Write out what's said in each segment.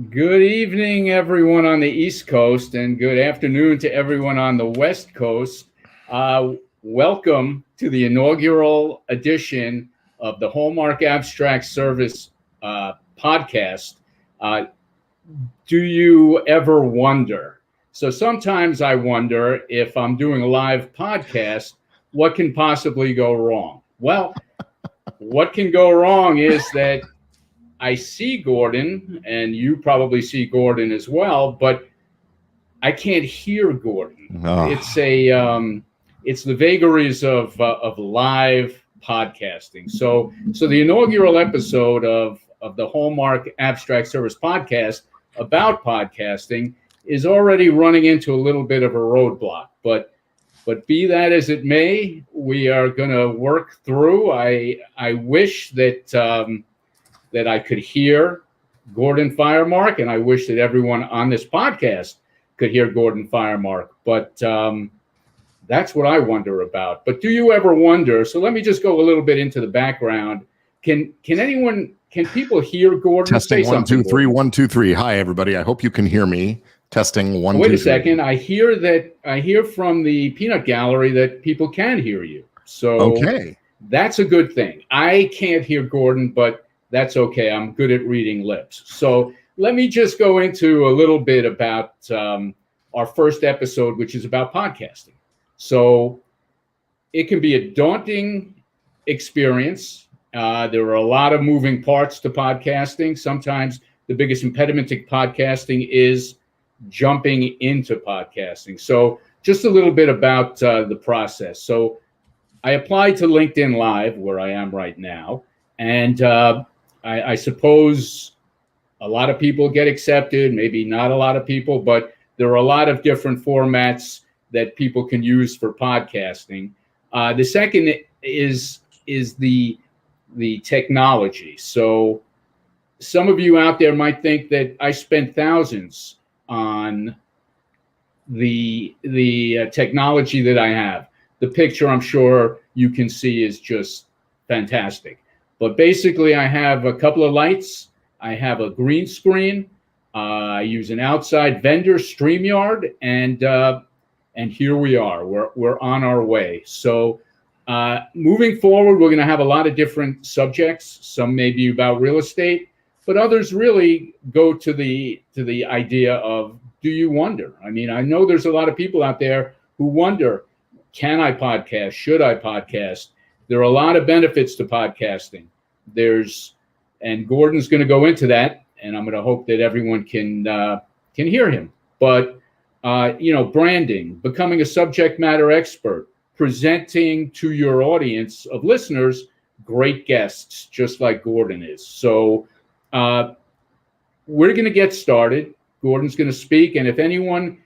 Good evening, everyone on the East Coast, and good afternoon to everyone on the West Coast. Welcome to the inaugural edition of the Hallmark Abstract Service podcast. Uh, do you ever wonder? So sometimes I wonder if I'm doing a live podcast, what can possibly go wrong? Well, what can go wrong is that I see Gordon, and you probably see Gordon as well, but I can't hear Gordon. Oh. It's the vagaries of live podcasting. So the inaugural episode of the Hallmark Abstract Service podcast about podcasting is already running into a little bit of a roadblock. But be that as it may, we are going to work through. I wish that that I could hear Gordon Firemark, and I wish that everyone on this podcast could hear Gordon Firemark. But that's what I wonder about. But do you ever wonder? So let me just go a little bit into the background. Can people hear Gordon? Testing 1 2 3 1 2 3. Hi everybody. I hope you can hear me. Testing 1 Wait 2 a second. I hear from the peanut gallery that people can hear you. So okay, that's a good thing. I can't hear Gordon, but that's okay. I'm good at reading lips. So let me just go into a little bit about our first episode, which is about podcasting. So it can be a daunting experience. There are a lot of moving parts to podcasting. Sometimes the biggest impediment to podcasting is jumping into podcasting. So just a little bit about the process. So I applied to LinkedIn Live, where I am right now, and I suppose a lot of people get accepted, maybe not a lot of people, but there are a lot of different formats that people can use for podcasting. The second is the technology. So some of you out there might think that I spent thousands on the technology that I have. The picture, I'm sure you can see, is just fantastic. But basically, I have a couple of lights. I have a green screen. I use an outside vendor, StreamYard, and here we are. We're on our way. So moving forward, we're going to have a lot of different subjects. Some may be about real estate, but others really go to the idea of, do you wonder? I mean, I know there's a lot of people out there who wonder, can I podcast? Should I podcast? There are a lot of benefits to podcasting. And Gordon's going to go into that, and I'm going to hope that everyone can hear him. But branding, becoming a subject matter expert, presenting to your audience of listeners great guests, just like Gordon is. So we're going to get started. Gordon's going to speak, and if anyone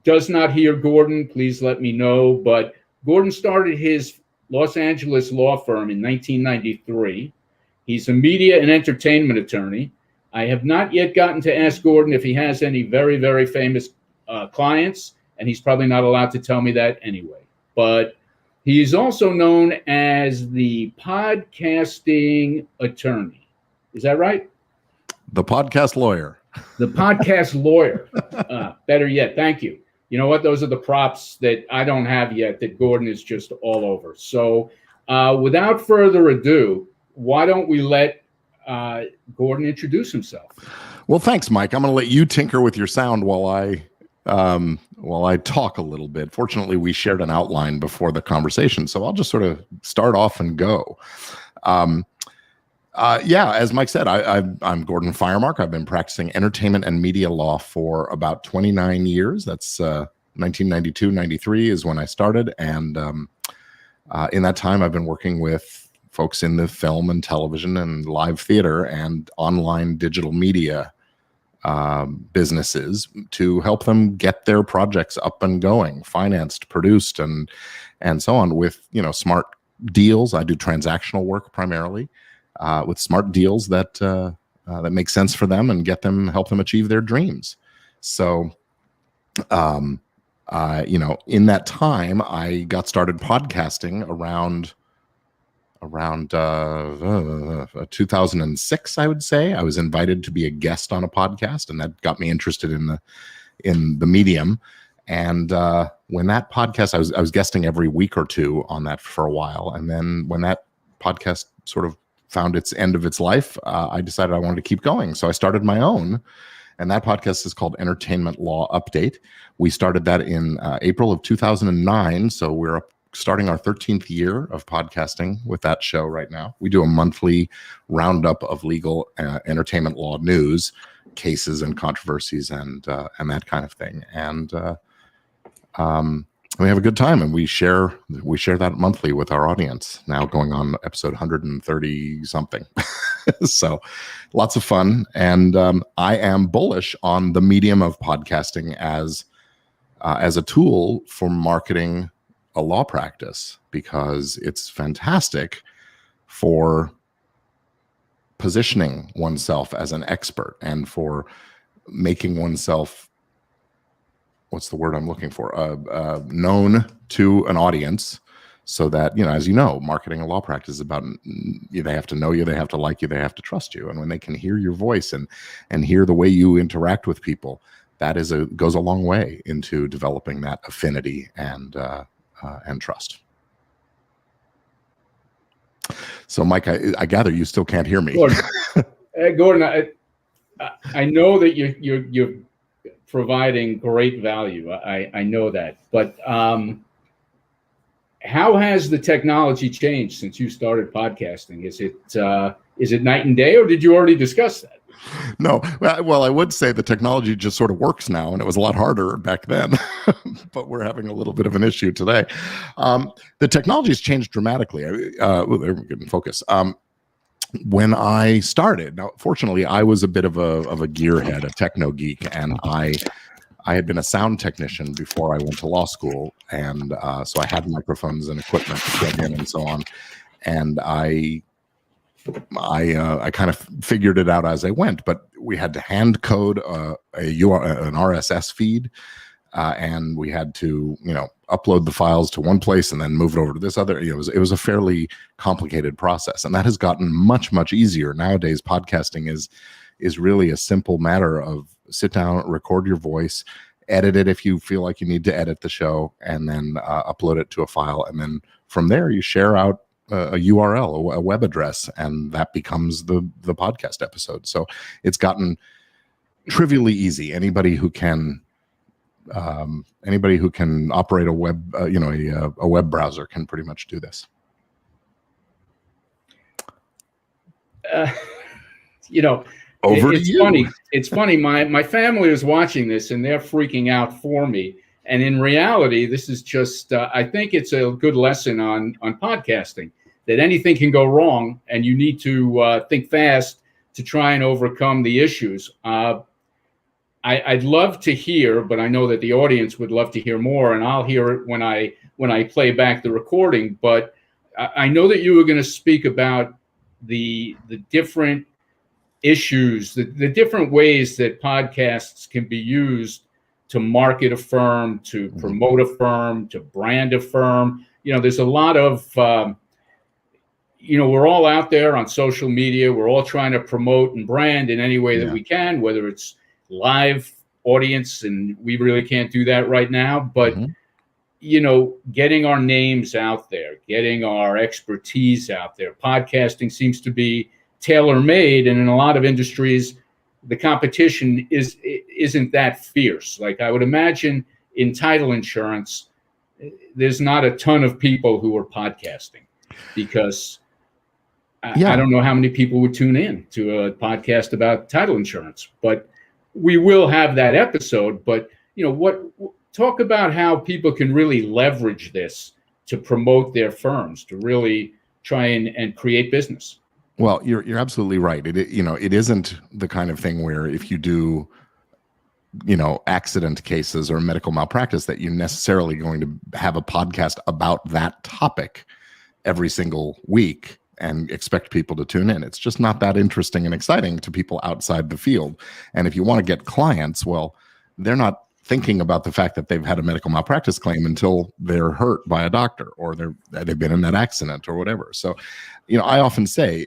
does not hear Gordon, please let me know. But Gordon started his Los Angeles law firm in 1993. He's a media and entertainment attorney. I have not yet gotten to ask Gordon if he has any very, very famous clients, and he's probably not allowed to tell me that anyway. But he's also known as the podcasting attorney. Is that right? the podcast lawyer. The podcast lawyer. Better yet, thank you. You know what? Those are the props that I don't have yet that Gordon is just all over. So without further ado, why don't we let Gordon introduce himself? Well, thanks, Mike. I'm going to let you tinker with your sound while I talk a little bit. Fortunately, we shared an outline before the conversation, so I'll just sort of start off and go. As Mike said, I'm Gordon Firemark. I've been practicing entertainment and media law for about 29 years. That's 1992, 93 is when I started. And in that time, I've been working with folks in the film and television and live theater and online digital media businesses to help them get their projects up and going, financed, produced, and so on with, smart deals. I do transactional work primarily. With smart deals that make sense for them and help them achieve their dreams. So, in that time, I got started podcasting around around 2006, I would say. I was invited to be a guest on a podcast, and that got me interested in the medium. And when that podcast, I was guesting every week or two on that for a while. And then when that podcast sort of found its end of its life, I decided I wanted to keep going. So I started my own. And that podcast is called Entertainment Law Update. We started that in April of 2009. So we're starting our 13th year of podcasting with that show right now. We do a monthly roundup of legal entertainment law news, cases and controversies and that kind of thing. And we have a good time, and we share that monthly with our audience, now going on episode 130 something. So lots of fun. And I am bullish on the medium of podcasting as a tool for marketing a law practice, because it's fantastic for positioning oneself as an expert and for making oneself, what's the word I'm looking for, known to an audience, so that, as you know, marketing a law practice is about, they have to know you, they have to like you, they have to trust you. And when they can hear your voice and hear the way you interact with people, that goes a long way into developing that affinity and trust. So, Mike, I gather you still can't hear me. Gordon, I know that you're providing great value. I know that, but how has the technology changed since you started podcasting? Is it night and day, or did you already discuss that? No. Well, I would say the technology just sort of works now, and it was a lot harder back then, but we're having a little bit of an issue today. The technology has changed dramatically. There we get in focus. When I started, now, fortunately, I was a bit of a gearhead, a techno geek, and I had been a sound technician before I went to law school, and so I had microphones and equipment to plug in and so on. And I kind of figured it out as I went, but we had to hand code an RSS feed, and we had to, upload the files to one place and then move it over to this other. It was a fairly complicated process, and that has gotten much, much easier nowadays. Podcasting is really a simple matter of sit down, record your voice, edit it if you feel like you need to edit the show, and then upload it to a file, and then from there you share out a URL, a web address, and that becomes the podcast episode. So it's gotten trivially easy. Anybody who can operate a web, a web browser can pretty much do this. Funny. It's funny. My family is watching this, and they're freaking out for me. And in reality, this is just, I think it's a good lesson on podcasting, that anything can go wrong, and you need to think fast to try and overcome the issues. I'd love to hear, but I know that the audience would love to hear more, and I'll hear it when I play back the recording. But I know that you were going to speak about the different issues, the different ways that podcasts can be used to market a firm, to promote a firm, to brand a firm. There's a lot of, we're all out there on social media. We're all trying to promote and brand in any way that we can, whether it's live audience, and we really can't do that right now. But, getting our names out there, getting our expertise out there. Podcasting seems to be tailor-made, and in a lot of industries, the competition isn't that fierce. Like I would imagine in title insurance, there's not a ton of people who are podcasting, because I don't know how many people would tune in to a podcast about title insurance, but we will have that episode. But talk about how people can really leverage this to promote their firms, to really try and create business. Well, you're absolutely right. It isn't the kind of thing where if you do, accident cases or medical malpractice, that you're necessarily going to have a podcast about that topic every single week and expect people to tune in. It's just not that interesting and exciting to people outside the field. And if you want to get clients, well, they're not thinking about the fact that they've had a medical malpractice claim until they're hurt by a doctor, or they've been in that accident or whatever. So, I often say,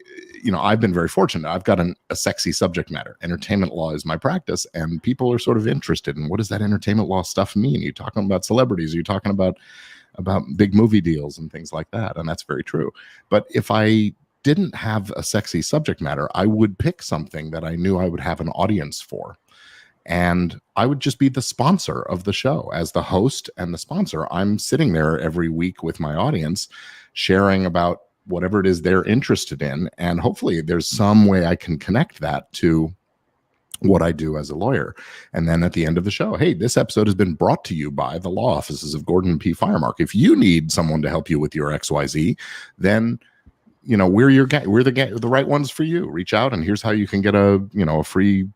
I've been very fortunate. I've got a sexy subject matter. Entertainment law is my practice, and people are sort of interested in, what does that entertainment law stuff mean? Are you talking about celebrities? Are you talking about big movie deals and things like that? And that's very true. But if I didn't have a sexy subject matter, I would pick something that I knew I would have an audience for. And I would just be the sponsor of the show. As the host and the sponsor, I'm sitting there every week with my audience, sharing about whatever it is they're interested in. And hopefully there's some way I can connect that to what I do as a lawyer. And then at the end of the show, hey, this episode has been brought to you by the law offices of Gordon P. Firemark. If you need someone to help you with your XYZ, then we're your guy. We're the right ones for you. Reach out, and here's how you can get a free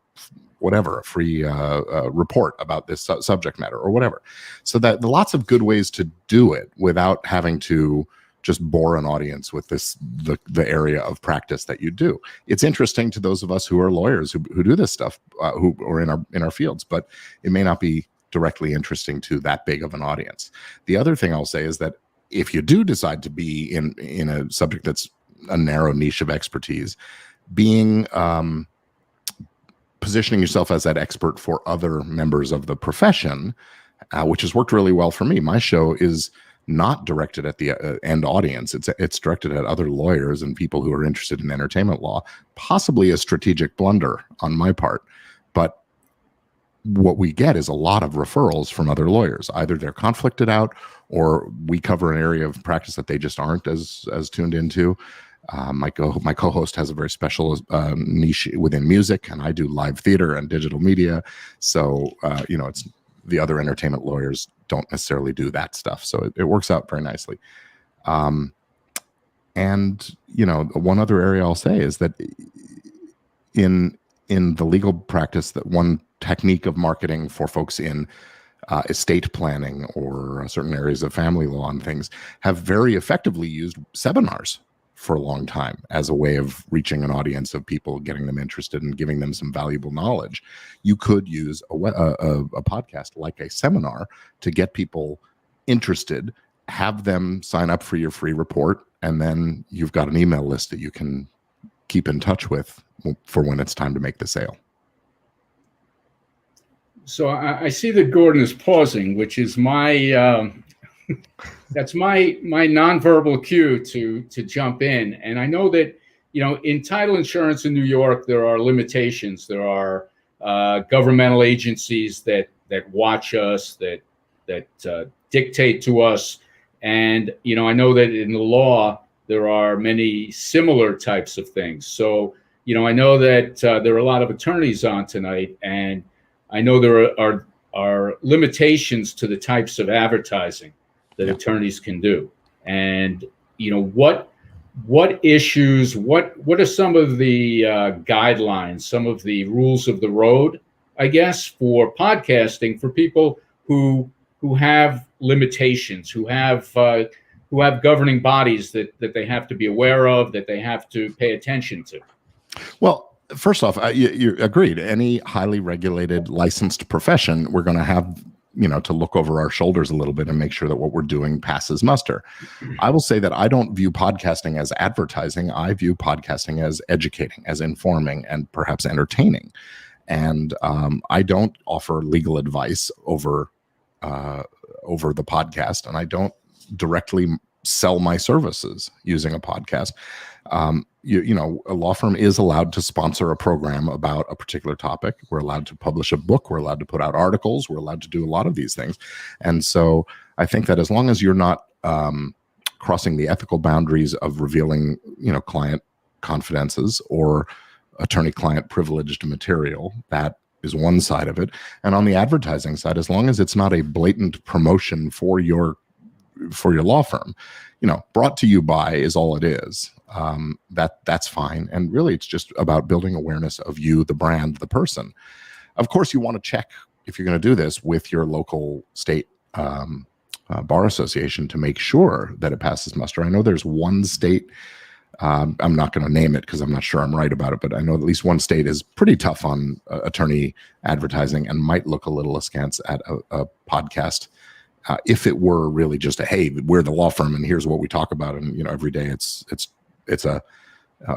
report about this subject matter or whatever. So that lots of good ways to do it without having to just bore an audience with the area of practice that you do. It's interesting to those of us who are lawyers who do this stuff, who are in our fields, but it may not be directly interesting to that big of an audience. The other thing I'll say is that if you do decide to be in a subject that's a narrow niche of expertise, being positioning yourself as that expert for other members of the profession, which has worked really well for me. My show is not directed at the end audience. It's directed at other lawyers and people who are interested in entertainment law, possibly a strategic blunder on my part. But what we get is a lot of referrals from other lawyers. Either they're conflicted out, or we cover an area of practice that they just aren't as tuned into. My co-host has a very special niche within music, and I do live theater and digital media. So, it's the other entertainment lawyers don't necessarily do that stuff. So it works out very nicely. And, one other area I'll say is that in the legal practice, that one technique of marketing for folks in estate planning or certain areas of family law and things have very effectively used seminars for a long time as a way of reaching an audience of people, getting them interested and giving them some valuable knowledge. You could use a podcast like a seminar to get people interested, have them sign up for your free report, and then you've got an email list that you can keep in touch with for when it's time to make the sale. So I see that Gordon is pausing, which is my that's my nonverbal cue to jump in. And I know that in title insurance in New York, there are limitations. There are governmental agencies that watch us, that dictate to us. And I know that in the law there are many similar types of things. So I know that there are a lot of attorneys on tonight, and I know there are limitations to the types of advertising that attorneys can do. And what issues, what are some of the guidelines, some of the rules of the road, I guess, for podcasting for people who have limitations, who have governing bodies that they have to be aware of, that they have to pay attention to? Well, first off, you agreed. Any highly regulated, licensed profession, we're going to have to look over our shoulders a little bit and make sure that what we're doing passes muster. I will say that I don't view podcasting as advertising. I view podcasting as educating, as informing, and perhaps entertaining. And I don't offer legal advice over the podcast, and I don't directly sell my services using a podcast. A law firm is allowed to sponsor a program about a particular topic. We're allowed to publish a book. We're allowed to put out articles. We're allowed to do a lot of these things. And so I think that as long as you're not crossing the ethical boundaries of revealing, client confidences or attorney-client privileged material, that is one side of it. And on the advertising side, as long as it's not a blatant promotion for your law firm, brought to you by is all it is. That's fine. And really, it's just about building awareness of you, the brand, the person. Of course, you want to check, if you're going to do this, with your local state bar association to make sure that it passes muster. I know there's one state I'm not going to name it because I'm not sure I'm right about it, but I know at least one state is pretty tough on attorney advertising and might look a little askance at a podcast. If it were really just hey, we're the law firm and here's what we talk about, and every day it's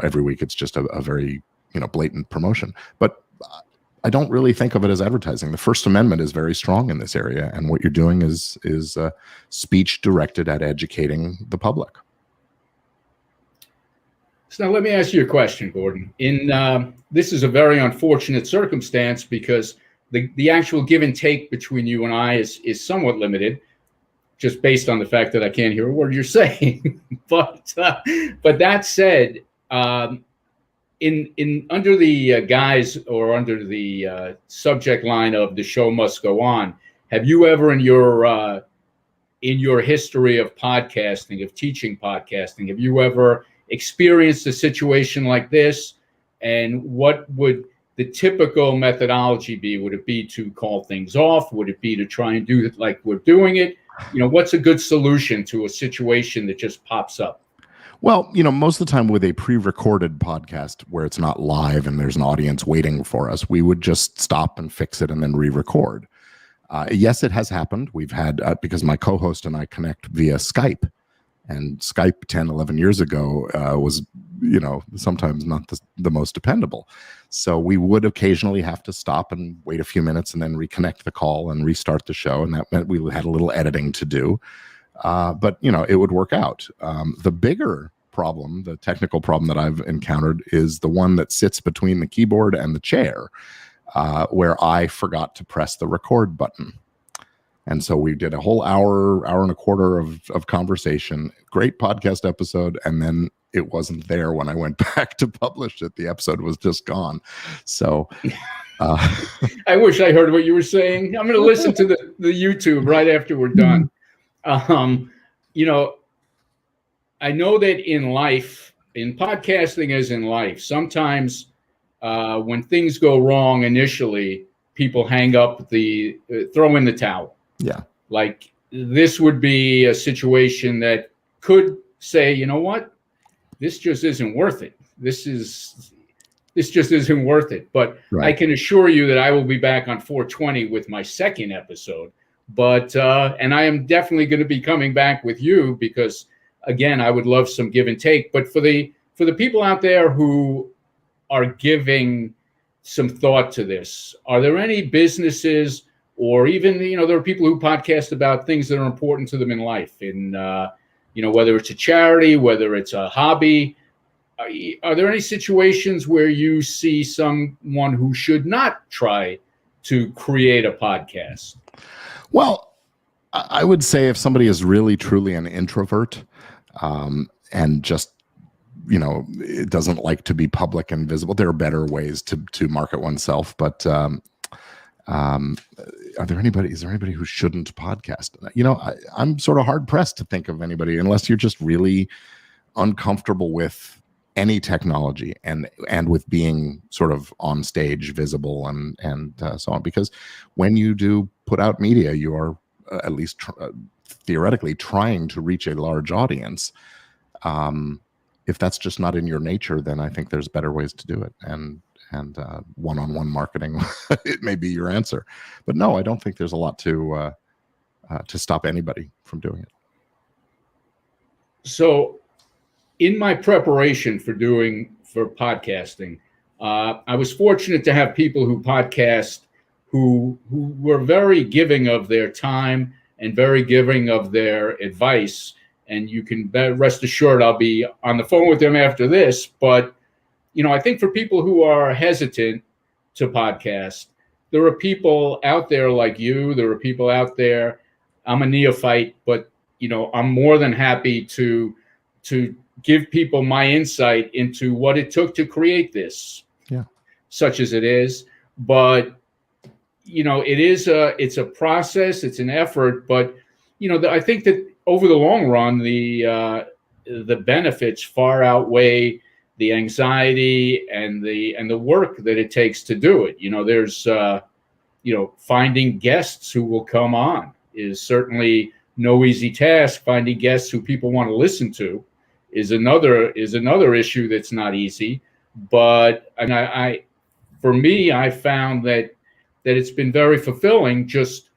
every week it's just a very blatant promotion. But I don't really think of it as advertising. The First Amendment is very strong in this area, and what you're doing is speech directed at educating the public. So now let me ask you a question, Gordon. This is a very unfortunate circumstance because the actual give and take between you and I is somewhat limited, just based on the fact that I can't hear a word you're saying. But that said, in under the guise or under the subject line of the show must go on, have you ever in your history of podcasting, of teaching podcasting, have you ever experienced a situation like this? And what would the typical methodology be? Would it be to call things off? Would it be to try and do it like we're doing it? What's a good solution to a situation that just pops up? Well, most of the time with a pre-recorded podcast where it's not live and there's an audience waiting for us, we would just stop and fix it and then re-record. Yes, it has happened. We've had, because my co-host and I connect via Skype, and Skype 10, 11 years ago was, sometimes not the most dependable. So we would occasionally have to stop and wait a few minutes and then reconnect the call and restart the show. And that meant we had a little editing to do. But, it would work out. The bigger problem, the technical problem that I've encountered is the one that sits between the keyboard and the chair, where I forgot to press the record button. And so we did a whole hour and a quarter of conversation, great podcast episode. And then it wasn't there when I went back to publish it. The episode was just gone. So I wish I heard what you were saying. I'm going to listen to the YouTube right after we're done. I know that in life, in podcasting as in life, sometimes when things go wrong initially, people hang up throw in the towel. Yeah. Like this would be a situation that could say, you know what, this just isn't worth it. This just isn't worth it. But right. I can assure you that I will be back on 420 with my second episode. But and I am definitely going to be coming back with you because, again, I would love some give and take. But for the people out there who are giving some thought to this, are there any businesses or even, there are people who podcast about things that are important to them in life, whether it's a charity, whether it's a hobby. Are there any situations where you see someone who should not try to create a podcast? Well, I would say if somebody is really, truly an introvert and just, it doesn't like to be public and visible, there are better ways to market oneself. But is there anybody who shouldn't podcast? I'm sort of hard pressed to think of anybody unless you're just really uncomfortable with any technology and with being sort of on stage, visible and so on. Because when you do put out media, you are at least theoretically trying to reach a large audience. If that's just not in your nature, then I think there's better ways to do it. And one-on-one marketing, it may be your answer. But no, I don't think there's a lot to stop anybody from doing it. So in my preparation for podcasting, I was fortunate to have people who podcast who were very giving of their time and very giving of their advice. And you can rest assured I'll be on the phone with them after this. But I think for people who are hesitant to podcast, there are people out there like you. There are people out there. I'm a neophyte, but I'm more than happy to give people my insight into what it took to create this, such as it is. But it's a process. It's an effort. But I think that over the long run, the benefits far outweigh the anxiety and the work that it takes to do it. There's finding guests who will come on is certainly no easy task. Finding guests who people want to listen to is another issue that's not easy. But for me, I found that it's been very fulfilling just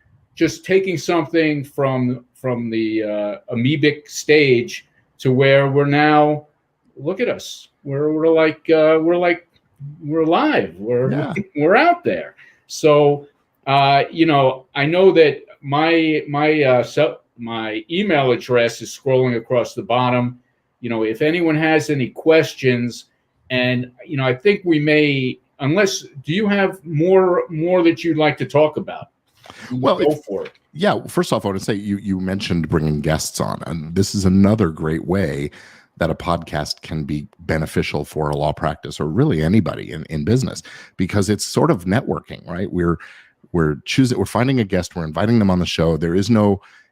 taking something from the amoebic stage to where we're now. Look at us. We're alive. We're out there. So I know that my email address is scrolling across the bottom. If anyone has any questions, and I think we may. Unless, do you have more that you'd like to talk about? Well, go for it. Yeah. First off, I want to say you mentioned bringing guests on, and this is another great way that a podcast can be beneficial for a law practice or really anybody in business, because it's sort of networking, right? We're finding a guest, we're inviting them on the show.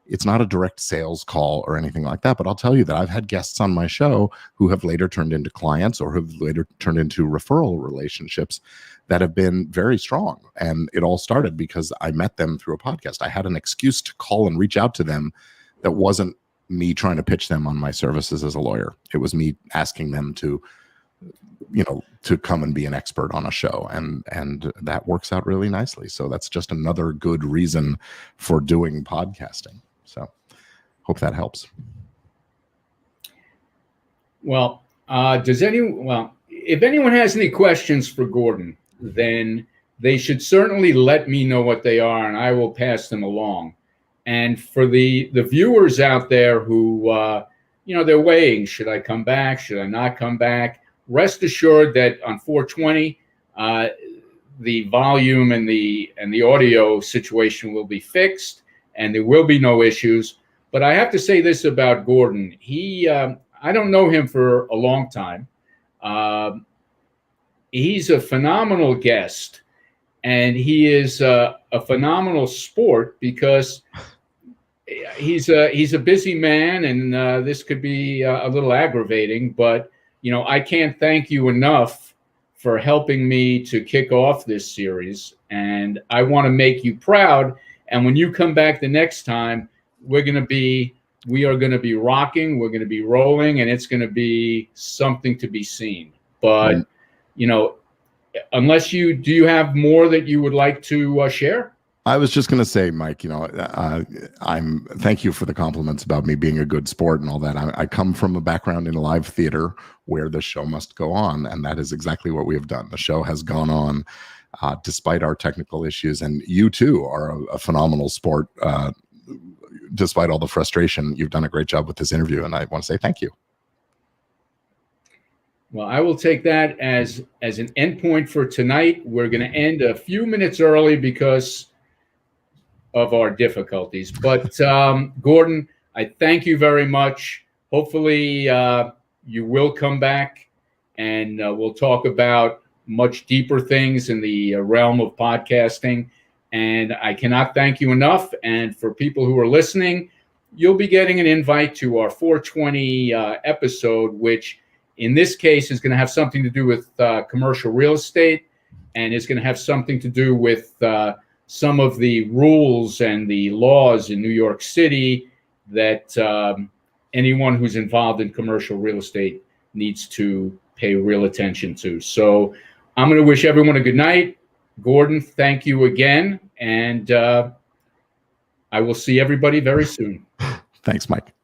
It's not a direct sales call or anything like that, but I'll tell you that I've had guests on my show who have later turned into clients or have later turned into referral relationships that have been very strong. And it all started because I met them through a podcast. I had an excuse to call and reach out to them that wasn't me trying to pitch them on my services as a lawyer. It was me asking them to come and be an expert on a show, and that works out really nicely. So that's just another good reason for doing podcasting. So hope that helps. Well, if anyone has any questions for Gordon, then they should certainly let me know what they are, and I will pass them along. And for the viewers out there who, they're weighing, should I come back? Should I not come back? Rest assured that on 420, the volume and the audio situation will be fixed, and there will be no issues. But I have to say this about Gordon. I don't know him for a long time. He's a phenomenal guest, and he is a phenomenal sport because he's a busy man, and this could be a little aggravating, but I can't thank you enough for helping me to kick off this series, and I want to make you proud. And when you come back the next time, we are going to be rocking, we're going to be rolling, and it's going to be something to be seen. But do you have more that you would like to share? I was just going to say, Mike, thank you for the compliments about me being a good sport and all that. I come from a background in live theater where the show must go on, and that is exactly what we have done. The show has gone on despite our technical issues, and you too are a phenomenal sport. Despite all the frustration, you've done a great job with this interview, and I want to say thank you. Well, I will take that as an endpoint for tonight. We're going to end a few minutes early because of our difficulties. But Gordon, I thank you very much. Hopefully you will come back, and we'll talk about much deeper things in the realm of podcasting. And I cannot thank you enough. And for people who are listening, you'll be getting an invite to our 420 episode, which in this case is going to have something to do with commercial real estate, and it's going to have something to do with some of the rules and the laws in New York City that anyone who's involved in commercial real estate needs to pay real attention to. So I'm going to wish everyone a good night. Gordon, thank you again. And I will see everybody very soon. Thanks, Mike.